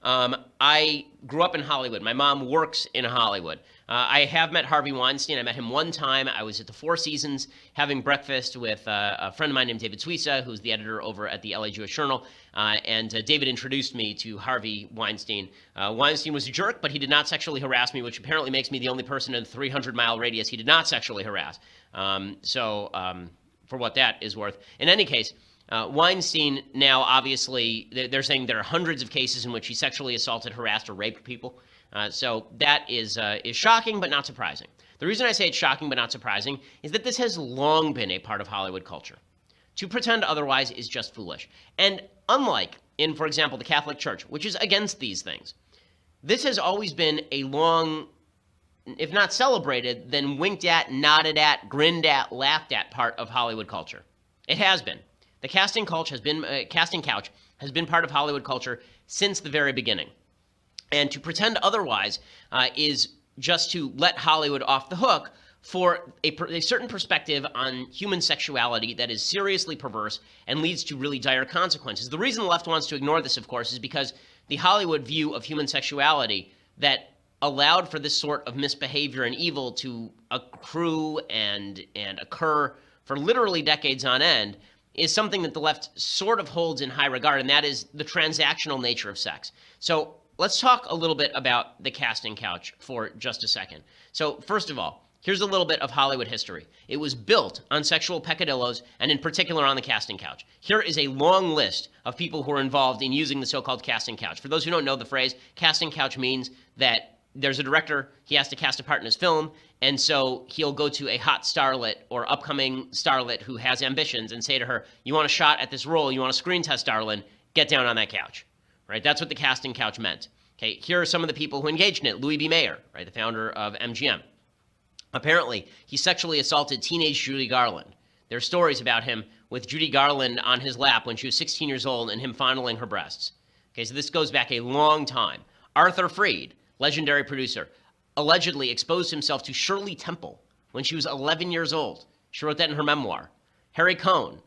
I grew up in Hollywood. My mom works in Hollywood. I have met Harvey Weinstein. I met him one time. I was at the Four Seasons having breakfast with a friend of mine named David Suissa, who's the editor over at the LA Jewish Journal. And David introduced me to Harvey Weinstein. Weinstein was a jerk, but he did not sexually harass me, which apparently makes me the only person in a 300-mile radius he did not sexually harass. For what that is worth. In any case, Weinstein now, obviously, they're saying there are hundreds of cases in which he sexually assaulted, harassed, or raped people. So that is shocking, but not surprising. The reason I say it's shocking, but not surprising, is that this has long been a part of Hollywood culture. To pretend otherwise is just foolish. And unlike in, for example, the Catholic Church, which is against these things, this has always been a long, if not celebrated, then winked at, nodded at, grinned at, laughed at part of Hollywood culture. It has been. The casting couch has been part of Hollywood culture since the very beginning. And to pretend otherwise is just to let Hollywood off the hook for a certain perspective on human sexuality that is seriously perverse and leads to really dire consequences. The reason the left wants to ignore this, of course, is because the Hollywood view of human sexuality that allowed for this sort of misbehavior and evil to accrue and occur for literally decades on end is something that the left sort of holds in high regard, and that is the transactional nature of sex. So let's talk a little bit about the casting couch for just a second. So first of all, here's a little bit of Hollywood history. It was built on sexual peccadillos, and in particular on the casting couch. Here is a long list of people who are involved in using the so-called casting couch. For those who don't know the phrase, casting couch means that there's a director, he has to cast a part in his film, and so he'll go to a hot starlet or upcoming starlet who has ambitions and say to her, you want a shot at this role, you want a screen test, darling, get down on that couch, right? That's what the casting couch meant. Okay, here are some of the people who engaged in it. Louis B. Mayer, right, the founder of MGM. Apparently, he sexually assaulted teenage Judy Garland. There are stories about him with Judy Garland on his lap when she was 16 years old and him fondling her breasts. Okay, so this goes back a long time. Arthur Freed, legendary producer, allegedly exposed himself to Shirley Temple when she was 11 years old. She wrote that in her memoir. Harry Cohn,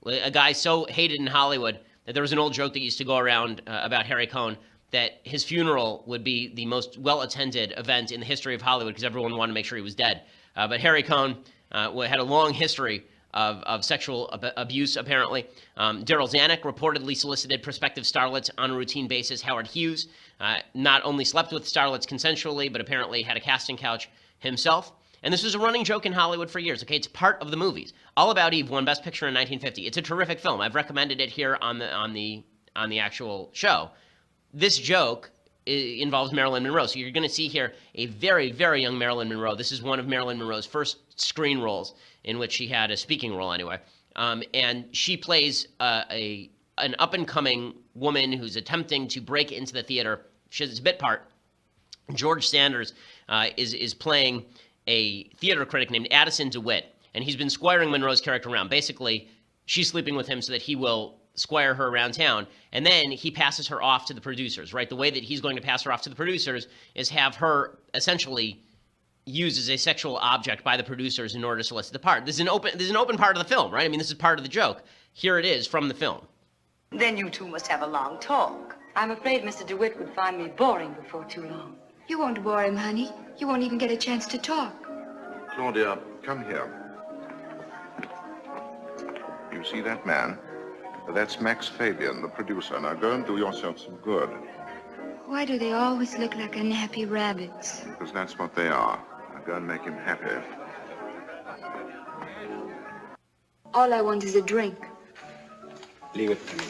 a guy so hated in Hollywood that there was an old joke that used to go around about Harry Cohn that his funeral would be the most well-attended event in the history of Hollywood because everyone wanted to make sure he was dead. But Harry Cohn had a long history of sexual abuse, apparently. Daryl Zanuck reportedly solicited prospective starlets on a routine basis. Howard Hughes not only slept with starlets consensually, but apparently had a casting couch himself. And this was a running joke in Hollywood for years. Okay, it's part of the movies. All About Eve won Best Picture in 1950. It's a terrific film. I've recommended it here on the actual show. This joke involves Marilyn Monroe. So you're going to see here a very, very young Marilyn Monroe. This is one of Marilyn Monroe's first screen roles in which she had a speaking role anyway. And she plays an up-and-coming woman who's attempting to break into the theater. She has a bit part. George Sanders is playing a theater critic named Addison DeWitt, and he's been squiring Monroe's character around. Basically, she's sleeping with him so that he will squire her around town, and then he passes her off to the producers, right? The way that he's going to pass her off to the producers is have her essentially used as a sexual object by the producers in order to solicit the part. This is an open part of the film, right? I mean, this is part of the joke. Here it is from the film. Then you two must have a long talk. I'm afraid Mr. DeWitt would find me boring before too long. You won't bore him, honey. You won't even get a chance to talk. Claudia, come here. You see that man? That's Max Fabian, the producer. Now go and do yourself some good. Why do they always look like unhappy rabbits? Because that's what they are. Now go and make him happy. All I want is a drink. Leave it to me.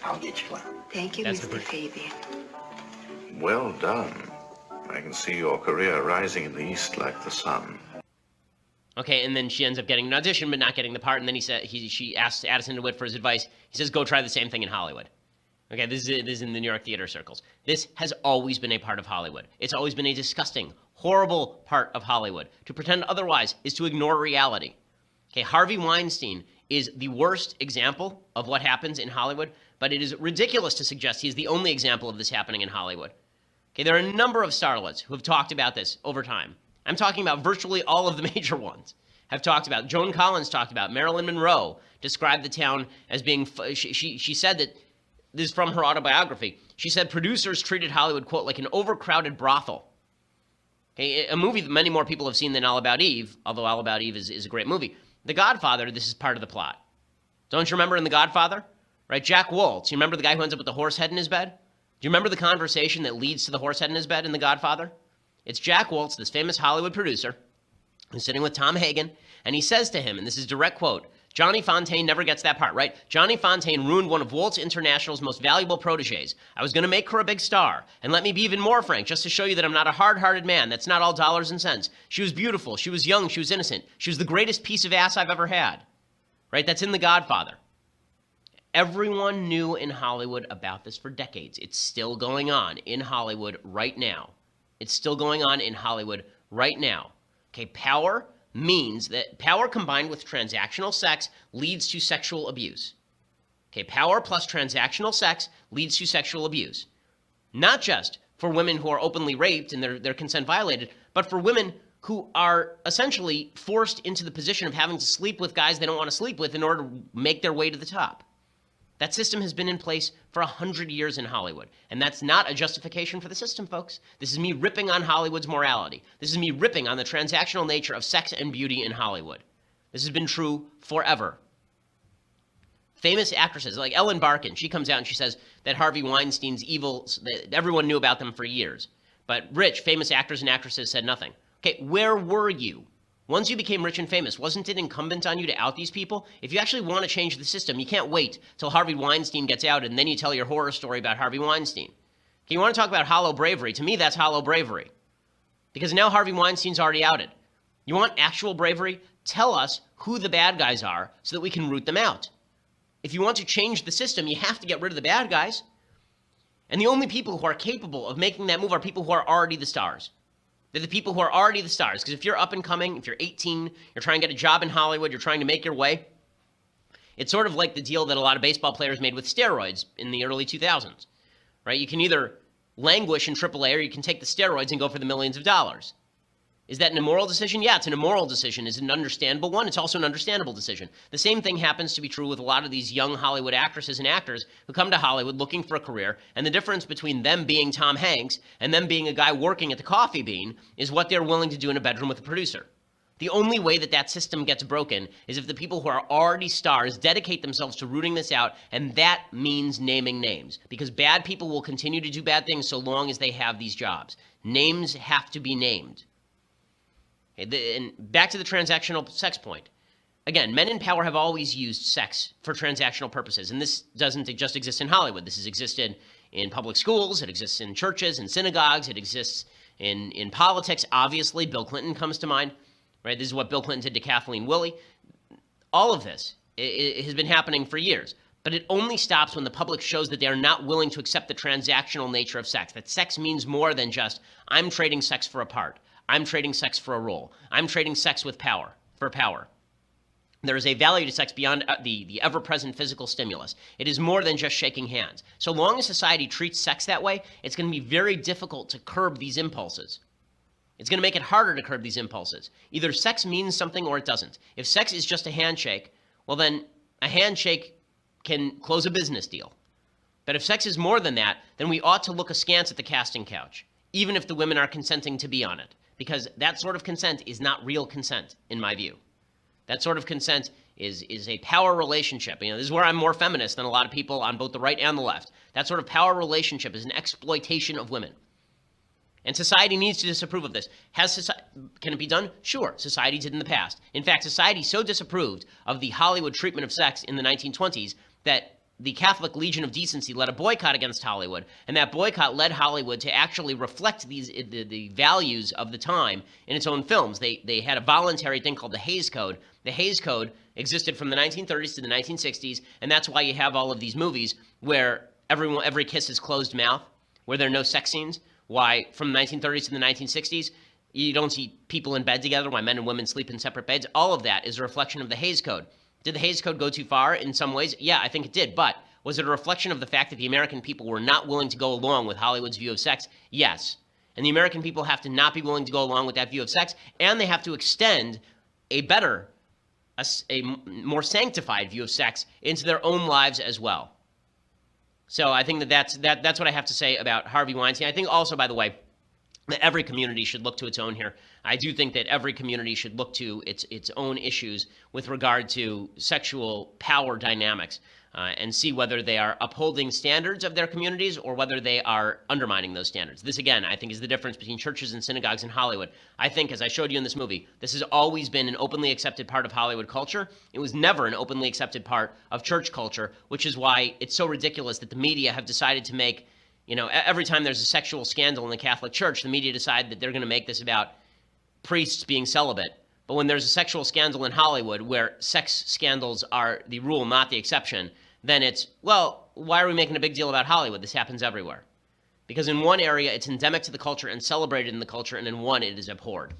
I'll get you one. Thank you, Mr. Fabian. Well done. I can see your career rising in the East like the sun. Okay, and then she ends up getting an audition, but not getting the part. And then she asks Addison DeWitt for his advice. He says, "Go try the same thing in Hollywood." Okay, this is in the New York theater circles. This has always been a part of Hollywood. It's always been a disgusting, horrible part of Hollywood. To pretend otherwise is to ignore reality. Okay, Harvey Weinstein is the worst example of what happens in Hollywood, but it is ridiculous to suggest he's the only example of this happening in Hollywood. Okay, there are a number of starlets who have talked about this over time. I'm talking about virtually all of the major ones have talked about. Joan Collins talked about. Marilyn Monroe described the town as being, she said that this is from her autobiography. She said producers treated Hollywood, quote, like an overcrowded brothel. Okay, a movie that many more people have seen than All About Eve, although All About Eve is a great movie. The Godfather, this is part of the plot. Don't you remember in The Godfather? Right, Jack Woltz, you remember the guy who ends up with the horse head in his bed? Do you remember the conversation that leads to the horse head in his bed in The Godfather? It's Jack Woltz, this famous Hollywood producer, who's sitting with Tom Hagen, and he says to him, and this is direct quote, Johnny Fontaine never gets that part, right? Johnny Fontaine ruined one of Waltz International's most valuable proteges. I was going to make her a big star. And let me be even more frank, just to show you that I'm not a hard-hearted man. That's not all dollars and cents. She was beautiful. She was young. She was innocent. She was the greatest piece of ass I've ever had. Right? That's in The Godfather. Everyone knew in Hollywood about this for decades. It's still going on in Hollywood right now. It's still going on in Hollywood right now. Okay, power means that power combined with transactional sex leads to sexual abuse. Okay, power plus transactional sex leads to sexual abuse. Not just for women who are openly raped and their consent violated, but for women who are essentially forced into the position of having to sleep with guys they don't want to sleep with in order to make their way to the top. That system has been in place for 100 years in Hollywood, and that's not a justification for the system, folks. This is me ripping on Hollywood's morality. This is me ripping on the transactional nature of sex and beauty in Hollywood. This has been true forever. Famous actresses, like Ellen Barkin, she comes out and she says that Harvey Weinstein's evil, that everyone knew about them for years. But rich, famous actors and actresses said nothing. Okay, where were you? Once you became rich and famous, wasn't it incumbent on you to out these people? If you actually want to change the system, you can't wait till Harvey Weinstein gets out and then you tell your horror story about Harvey Weinstein. Okay, you want to talk about hollow bravery? To me, that's hollow bravery. Because now Harvey Weinstein's already outed. You want actual bravery? Tell us who the bad guys are so that we can root them out. If you want to change the system, you have to get rid of the bad guys. And the only people who are capable of making that move are people who are already the stars. They're the people who are already the stars. Because if you're up and coming, if you're 18, you're trying to get a job in Hollywood, you're trying to make your way, it's sort of like the deal that a lot of baseball players made with steroids in the early 2000s, right? You can either languish in AAA or you can take the steroids and go for the millions of dollars. Is that an immoral decision? Yeah, it's an immoral decision. Is it an understandable one? It's also an understandable decision. The same thing happens to be true with a lot of these young Hollywood actresses and actors who come to Hollywood looking for a career, and the difference between them being Tom Hanks and them being a guy working at the Coffee Bean is what they're willing to do in a bedroom with a producer. The only way that that system gets broken is if the people who are already stars dedicate themselves to rooting this out, and that means naming names, because bad people will continue to do bad things so long as they have these jobs. Names have to be named. And back to the transactional sex point. Again, men in power have always used sex for transactional purposes, and this doesn't just exist in Hollywood. This has existed in public schools, it exists in churches and synagogues, it exists in politics. Obviously, Bill Clinton comes to mind, right? This is what Bill Clinton did to Kathleen Willey. All of this it has been happening for years, but it only stops when the public shows that they are not willing to accept the transactional nature of sex, that sex means more than just, I'm trading sex for a part. I'm trading sex for a role. I'm trading sex with power, for power. There is a value to sex beyond the ever-present physical stimulus. It is more than just shaking hands. So long as society treats sex that way, it's going to be very difficult to curb these impulses. It's going to make it harder to curb these impulses. Either sex means something or it doesn't. If sex is just a handshake, well then a handshake can close a business deal. But if sex is more than that, then we ought to look askance at the casting couch, even if the women are consenting to be on it. Because that sort of consent is not real consent, in my view. That sort of consent is a power relationship. You know, this is where I'm more feminist than a lot of people on both the right and the left. That sort of power relationship is an exploitation of women. And society needs to disapprove of this. Can it be done? Sure, society did in the past. In fact, society so disapproved of the Hollywood treatment of sex in the 1920s that the Catholic Legion of Decency led a boycott against Hollywood, and that boycott led Hollywood to actually reflect the values of the time in its own films. They had a voluntary thing called the Hays Code. The Hays Code existed from the 1930s to the 1960s, and that's why you have all of these movies where every kiss is closed mouth, where there are no sex scenes. Why, from the 1930s to the 1960s, you don't see people in bed together, why men and women sleep in separate beds. All of that is a reflection of the Hays Code. Did the Hays Code go too far in some ways? Yeah, I think it did. But was it a reflection of the fact that the American people were not willing to go along with Hollywood's view of sex? Yes. And the American people have to not be willing to go along with that view of sex, and they have to extend a more sanctified view of sex into their own lives as well. So I think that's what I have to say about Harvey Weinstein. I think also, by the way, that every community should look to its own here. I do think that every community should look to its own issues with regard to sexual power dynamics and see whether they are upholding standards of their communities or whether they are undermining those standards. This, again, I think is the difference between churches and synagogues in Hollywood. I think, as I showed you in this movie, this has always been an openly accepted part of Hollywood culture. It was never an openly accepted part of church culture, which is why it's so ridiculous that the media have decided to make, every time there's a sexual scandal in the Catholic Church, the media decide that they're going to make this about priests being celibate. But when there's a sexual scandal in Hollywood where sex scandals are the rule, not the exception, then it's, well, why are we making a big deal about Hollywood? This happens everywhere. Because in one area, it's endemic to the culture and celebrated in the culture, and in one, it is abhorred.